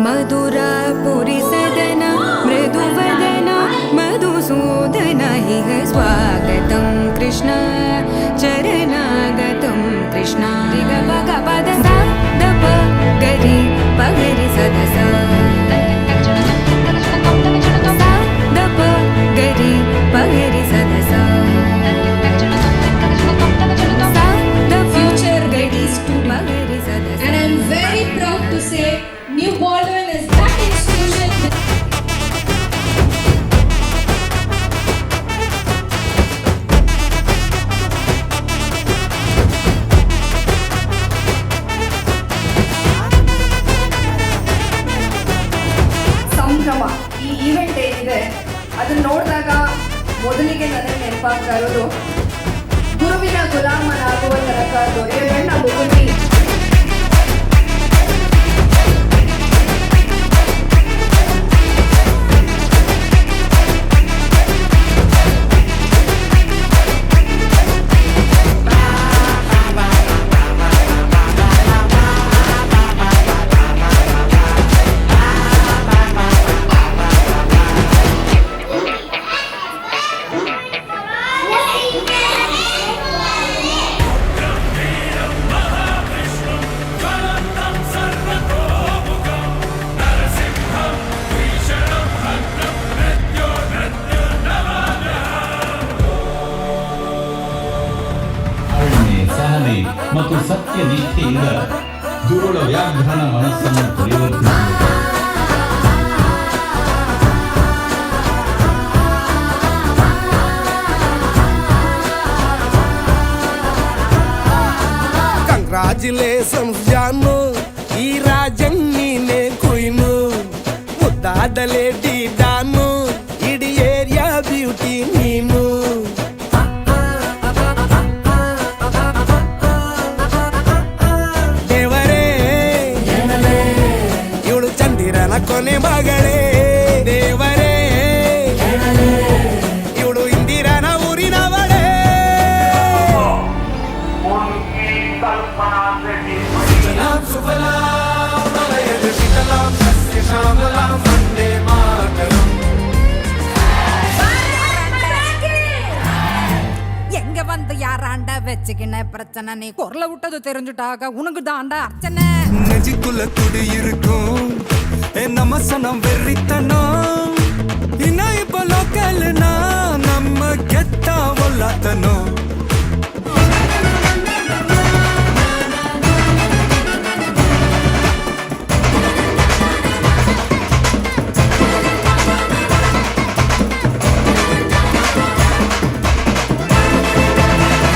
मधुरापुरी सदन मृदुवदन मधुसूदन इह स्वागतं कृष्ण चरणागतं कृष्ण ग ग पद सा द प गरि पगरि सद सा द प गरि पगरि सद सा the future Reddy Studio and I'm very proud to say New Baldwin is back in studio. ಸಂಭ್ರಮ ಈ ಈವೆಂಟ್ ಏನಿದೆ ಅದನ್ನ ನೋಡಿದಾಗ ಮೊದಲಿಗೆ ನನಗೆ ನೆನಪಾಗ್ತಾ ಇರೋದು ಗುರುವಿನ ಗುಲಾಮನಾಗುವ ತನಕ ದೊರೆಯಣ್ಣ ಮುಗುಂದಿ. ಮತ್ತು ಸತ್ಯ ನಿಷ್ಠೆಯಿಂದ ದುರುಳ ವ್ಯಾಘ್ರನ ಮನಸ್ಸನ್ನು ಪರಿವರ್ತಿಸಿದರು. ಕಂಗ್ರಾಚುಲೇಷನ್ಸ್ ಜಾನು, ಈ ರಾಜನ್ ನೀನೆ ಕುಯ್ನು, ಮುದ್ದಾದ ಲೇಡಿ ಡಾನು, ಇಡೀ ಏರಿಯಾ ಬ್ಯೂಟಿ ನೀನು. ಕೊನೆ ಮಗಳೇ ದೇವರೇ, ಇವಳು ಇಂದಿರನ ಊರಿನವಳೇ. எங்க வந்து யாராண்ட வச்சுக்கின பிரச்சனை, நீ குரல விட்டது தெரிஞ்சுட்டாக உனக்கு தாண்டா அர்ச்சனை. நெஞ்சுக்குள்ள துடி இருக்கும் நம்ம சனம் வெறித்தனம், இன்னா இப்ப லோக்கல்னா நம்ம கெத்தா ஒல்லாத்தனும்.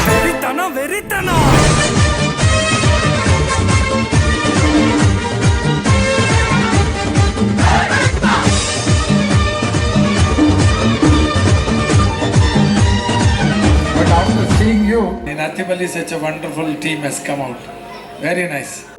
வெறித்தனம் வெறித்தனம். In Attipalli, such a wonderful team has come out. Very nice.